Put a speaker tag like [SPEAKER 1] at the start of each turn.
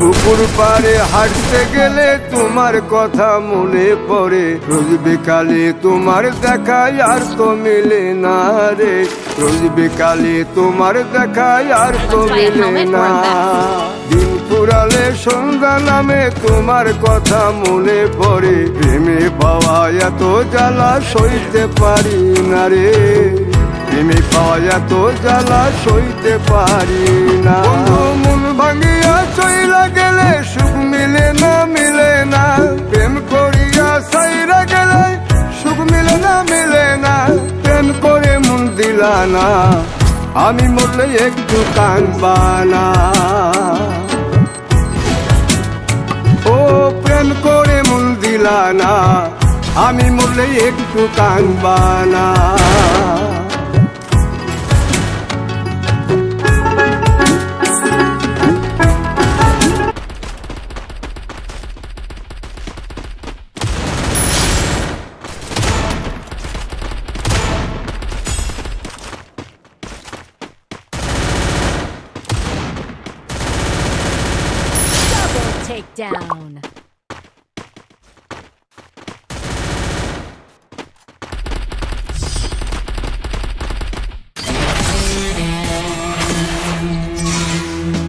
[SPEAKER 1] পুকুর পাড়ে হাঁটতে গেলে তোমার কথা মনে পড়ে, রোজ বিকালে তোমার দেখায় আর তো মিলে না রে, রোজ বিকালে তোমার দেখায় আর তো মিলে না। দিন ফুরালে সন্ধ্যা নামে তোমার কথা মনে পড়ে, প্রেমে পাওয়া এত জ্বালা সইতে পারি না রে, প্রেমে পাওয়া এত জ্বালা সইতে পারি না। মন ভাঙিয়া চইলা গেলে সুখ মিলে না, মিলে না, প্রেম করিয়া সাইরা গেলে সুখ মিলে না, মিলে না, প্রেম করে মন দিলা না, আমি মরলে একটু কাঁদবা না। ও প্রেম করে মন দিলা না, আমি মরলে একটু কাঁদবা না।
[SPEAKER 2] Takedown.